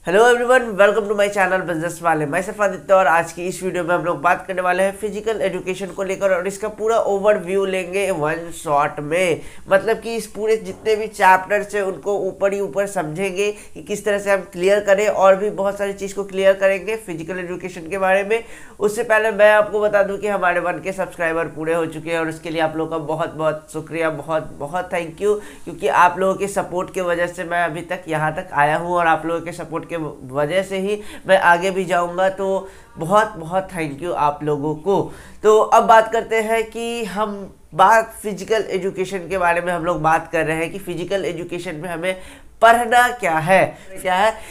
Hello everyone, welcome to my channel business वाले। मैं सिर्फ आदित्य और आज की इस वीडियो में हम लोग बात करने वाले हैं फिजिकल एजुकेशन को लेकर और इसका पूरा ओवरव्यू लेंगे वन शॉट में। मतलब कि इस पूरे जितने भी चैप्टर्स हैं उनको ऊपर ही ऊपर समझेंगे कि किस तरह से हम क्लियर करें और भी बहुत सारी चीज़ को क्लियर करेंगे फिजिकल एजुकेशन के बारे में। उससे पहले मैं आपको बता दूँ कि हमारे 1K सब्सक्राइबर पूरे हो चुके हैं और उसके लिए आप लोगों का बहुत बहुत शुक्रिया, बहुत बहुत थैंक यू, क्योंकि आप लोगों के सपोर्ट की वजह से मैं अभी तक यहाँ तक आया हूँ और आप लोगों के सपोर्ट के वजह से ही मैं आगे भी जाऊंगा। तो बहुत बहुत थैंक यू आप लोगों को। तो अब बात करते हैं कि हम बात फिजिकल एजुकेशन के बारे में हम लोग बात कर रहे हैं कि फिजिकल एजुकेशन में हमें पढ़ना क्या है।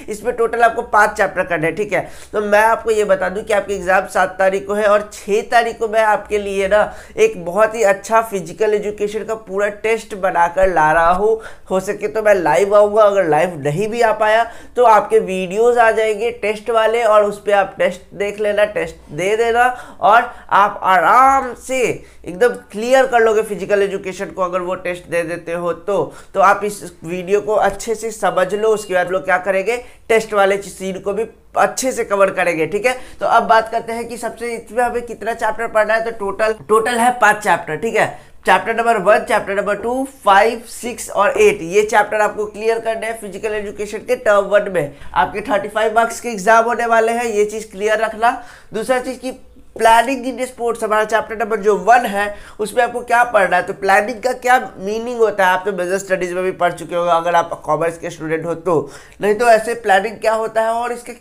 इसमें टोटल आपको 5 चैप्टर करने हैं, ठीक है। तो मैं आपको ये बता दूं कि आपकी एग्जाम 7 तारीख को है और 6 तारीख को मैं आपके लिए ना एक बहुत ही अच्छा फिजिकल एजुकेशन का पूरा टेस्ट बनाकर ला रहा हूँ। हो सके तो मैं लाइव आऊँगा, अगर लाइव नहीं भी आ पाया तो आपके वीडियोज आ जाएंगे टेस्ट वाले और उस पर आप टेस्ट देख लेना, टेस्ट दे देना और आप आराम से एकदम क्लियर कर लोगे फिजिकल एजुकेशन को अगर वो टेस्ट दे देते हो तो आप इस वीडियो को अच्छे से समझ लो। उसके बाद लोग क्या करेंगे, टेस्ट वाले सीन को भी अच्छे से कवर करेंगे, ठीक है। तो अब बात करते हैं कि सबसे इसमें हमें कितना चैप्टर पढ़ना है। तो टोटल है 5 चैप्टर, ठीक है। चैप्टर नंबर 1, चैप्टर नंबर 2, 5, 6 और 8 ये चैप्टर आपको क्लियर करने हैं फिजिकल एजुकेशन के टर्म 1 में। आपके 35 मार्क्स के एग्जाम होने वाले हैं, ये चीज क्लियर रखना। दूसरा चीज की प्लानिंग इन स्पोर्ट्स, हमारा चैप्टर नंबर जो 1 है उसमें आपको क्या पढ़ना है। तो प्लानिंग का क्या मीनिंग होता है आप तो बिजनेस स्टडीज में भी पढ़ चुके होंगे अगर आप कॉमर्स के स्टूडेंट हो तो। नहीं तो ऐसे प्लानिंग क्या होता है और इसका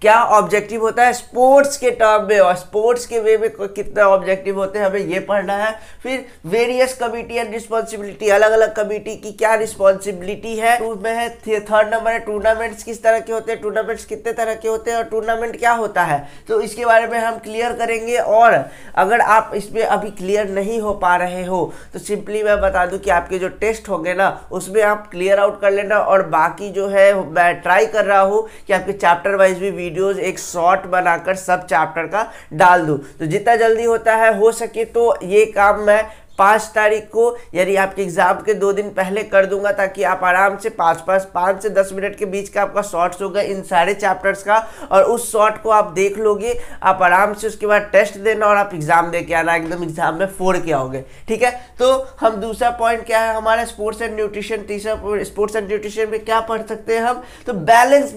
क्या ऑब्जेक्टिव होता है स्पोर्ट्स के टर्म में और स्पोर्ट्स के वे में कितने ऑब्जेक्टिव होते हैं, हमें ये पढ़ना है। फिर वेरियस कमिटी एंड रिस्पॉन्सिबिलिटी, अलग अलग कमिटी की क्या रिस्पॉन्सिबिलिटी है उसमें है। 3rd नंबर है टूर्नामेंट्स किस तरह के होते हैं, टूर्नामेंट्स कितने तरह के होते हैं और टूर्नामेंट क्या होता है, तो इसके बारे में हम क्लियर करेंगे। और अगर आप इसमें अभी क्लियर नहीं हो पा रहे हो तो सिंपली मैं बता दूं कि आपके जो टेस्ट होंगे ना उसमें आप क्लियर आउट कर लेना और बाकी जो है मैं ट्राई कर रहा हूँ कि आपके चैप्टर वाइज भी वीडियोस एक शॉर्ट बनाकर सब चैप्टर का डाल दूं। तो जितना जल्दी होता है हो सके तो ये काम मैं 5 तारीख को यानी आपके एग्जाम के 2 दिन पहले कर दूंगा ताकि आप आराम से 5 से 10 मिनट के बीच का आपका शॉर्ट्स होगा इन सारे चैप्टर्स का और उस शॉर्ट को आप देख लोगे, आप आराम से उसके बाद टेस्ट देना और आप एग्जाम दे के आना, एकदम एग्जाम में 4 के आओगे, ठीक है। तो हम दूसरा पॉइंट क्या है हमारा स्पोर्ट्स एंड न्यूट्रिशन। तीसरा स्पोर्ट्स एंड न्यूट्रिशन में क्या पढ़ सकते हैं हम, तो बैलेंस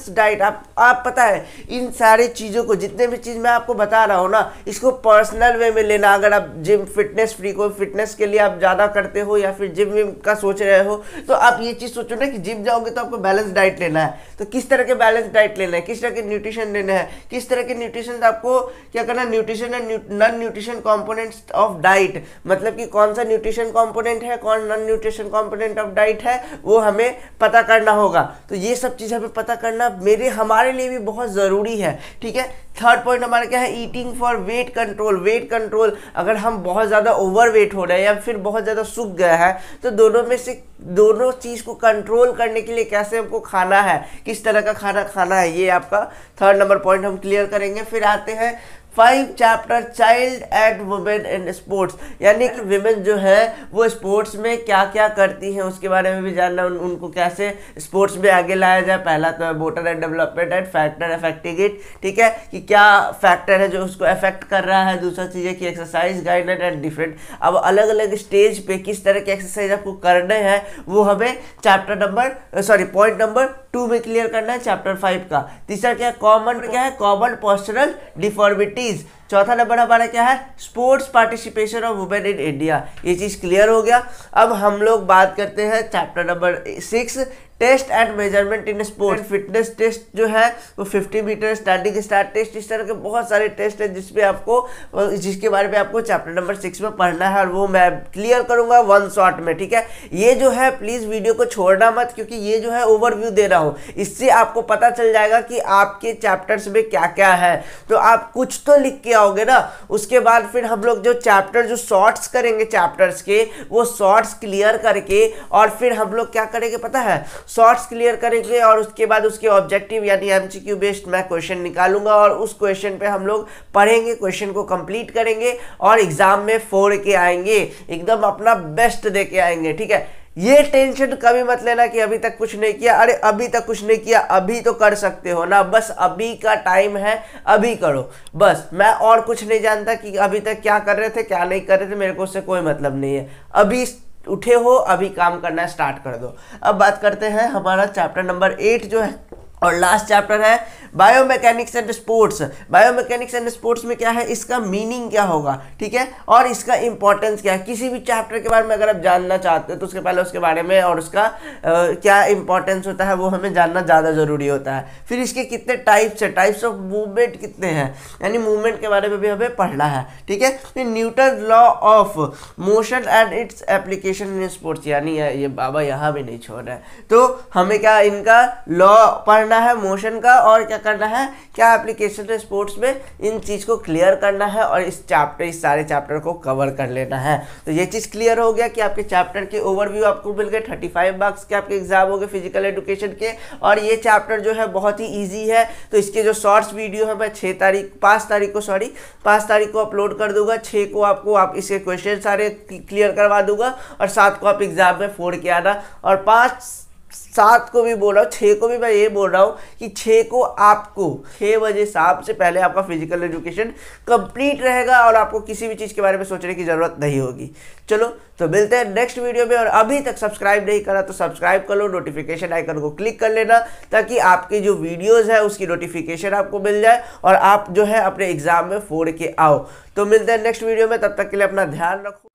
डाइट। आप पता है इन सारी चीज़ों को जितने भी चीज़ मैं आपको बता रहा हूँ ना इसको पर्सनल वे में लेना। अगर आप जिम फिटनेस के लिए आप ज़्यादा करते हो या फिर जिम विम का सोच रहे हो तो आप ये चीज़ सोचो ना कि जिम जाओगे तो आपको बैलेंस डाइट लेना है। तो किस तरह के बैलेंस डाइट लेना है, किस तरह के न्यूट्रिशन लेना है, किस तरह के न्यूट्रिशन आपको क्या करना है, nutrition and non nutrition components of diet, मतलब कि कौन सा न्यूट्रिशन कंपोनेंट है कौन non nutrition component of diet है वो हमें पता करना होगा। तो ये सब चीज़ हमें पता करना हमारे लिए भी बहुत ज़रूरी है, ठीक है। 3rd पॉइंट हमारा क्या है, ईटिंग फॉर वेट कंट्रोल। अगर हम बहुत ज़्यादा ओवरवेट हो रहे हैं या फिर बहुत ज़्यादा सूख गया है तो दोनों चीज़ को कंट्रोल करने के लिए कैसे हमको खाना है, किस तरह का खाना खाना है, ये आपका 3rd नंबर पॉइंट हम क्लियर करेंगे। फिर आते हैं 5 chapter child and women in sports, यानी कि विमेन जो है वो स्पोर्ट्स में क्या क्या करती हैं उसके बारे में भी जानना, उनको कैसे स्पोर्ट्स में आगे लाया जाए। पहला तो है motor and development and factor affecting it, ठीक है, कि क्या फैक्टर है जो उसको अफेक्ट कर रहा है। दूसरा चीज़ है कि एक्सरसाइज गाइडेड एंड डिफरेंट, अब अलग अलग स्टेज पे किस तरह के एक्सरसाइज आपको करने हैं वो हमें पॉइंट नंबर 2 में क्लियर करना है चैप्टर 5 का। तीसरा क्या है, कॉमन पोस्चरल डिफॉर्मिटीज। चौथा नंबर हमारा क्या है, sports participation of women in India. ये चीज क्लियर हो गया। अब हम लोग बात करते हैं chapter number 6, test and measurement in sports. Fitness test जो है वो 50 मीटर स्टैंडिंग स्टार्ट टेस्ट, इस तरह के बहुत सारे टेस्ट हैं जिसके बारे में आपको चैप्टर नंबर 6 में पढ़ना है और वो मैं क्लियर करूंगा 1 शॉट में, ठीक है। ये जो है प्लीज वीडियो को छोड़ना मत क्योंकि ये जो है ओवरव्यू दे रहा हूँ, इससे आपको पता चल जाएगा कि आपके चैप्टर्स में क्या क्या है। तो आप कुछ तो लिख के आओगे ना, उसके बाद फिर हम लोग जो शॉर्ट्स करेंगे चैप्टर्स के वो शॉर्ट्स क्लियर करके और फिर हम लोग क्या करेंगे पता है, शॉर्ट्स क्लियर करेंगे और उसके बाद उसके ऑब्जेक्टिव यानी एमसीक्यू बेस्ड मैं क्वेश्चन निकालूंगा और उस क्वेश्चन पे हम लोग पढ़ेंगे, क्वेश्चन को कंप्लीट करेंगे और एग्जाम में 4 के आएंगे, एकदम अपना बेस्ट दे के आएंगे, ठीक है। ये टेंशन कभी मत लेना कि अभी तक कुछ नहीं किया। अरे अभी तक कुछ नहीं किया, अभी तो कर सकते हो ना, बस अभी का टाइम है, अभी करो बस। मैं और कुछ नहीं जानता कि अभी तक क्या कर रहे थे क्या नहीं कर रहे थे, मेरे को उससे कोई मतलब नहीं है। अभी उठे हो, अभी काम करना स्टार्ट कर दो। अब बात करते हैं हमारा चैप्टर नंबर 8 जो है और लास्ट चैप्टर है biomechanics and sports. Biomechanics and sports में क्या है, इसका मीनिंग क्या होगा, ठीक है, और इसका इंपॉर्टेंस क्या है। किसी भी चैप्टर के बारे में अगर आप जानना चाहते हो तो उसके पहले उसके बारे में और उसका क्या इंपॉर्टेंस होता है वो हमें जानना ज़्यादा ज़रूरी होता है। फिर इसके कितने टाइप्स है, टाइप्स ऑफ मूवमेंट कितने हैं, यानी मूवमेंट के बारे में भी हमें पढ़ना है, ठीक है। फिर Newton law of motion and its application in sports, यानी ये बाबा यहाँ भी नहीं छोड़ रहा है, तो हमें क्या इनका लॉ पढ़ना है मोशन का, और क्या करना है, क्या एप्लीकेशन है स्पोर्ट्स में, इन चीज़ को क्लियर करना है और इस सारे चैप्टर को कवर कर लेना है। तो ये चीज़ क्लियर हो गया कि आपके चैप्टर के ओवरव्यू आपको मिल गए। 35 मार्क्स के आपके एग्जाम हो गए फिजिकल एजुकेशन के, और ये चैप्टर जो है बहुत ही ईजी है। तो इसके जो शॉर्ट्स वीडियो है मैं 5 तारीख को अपलोड कर दूंगा। 6 को आप इसके क्वेश्चन सारे क्लियर करवा दूंगा, और 7 को आप एग्जाम में फोड़ के आना। और 7 को भी बोल रहा हूँ, 6 को भी मैं ये बोल रहा हूँ कि 6 को आपको 6 बजे शाम से पहले आपका फिजिकल एजुकेशन कंप्लीट रहेगा और आपको किसी भी चीज़ के बारे में सोचने की ज़रूरत नहीं होगी। चलो तो मिलते हैं नेक्स्ट वीडियो में, और अभी तक सब्सक्राइब नहीं करा तो सब्सक्राइब कर लो, नोटिफिकेशन आइकन को क्लिक कर लेना ताकि आपकी जो वीडियोज़ है उसकी नोटिफिकेशन आपको मिल जाए और आप जो है अपने एग्जाम में फोड़ के आओ। तो मिलते हैं नेक्स्ट वीडियो में, तब तक के लिए अपना ध्यान रखो।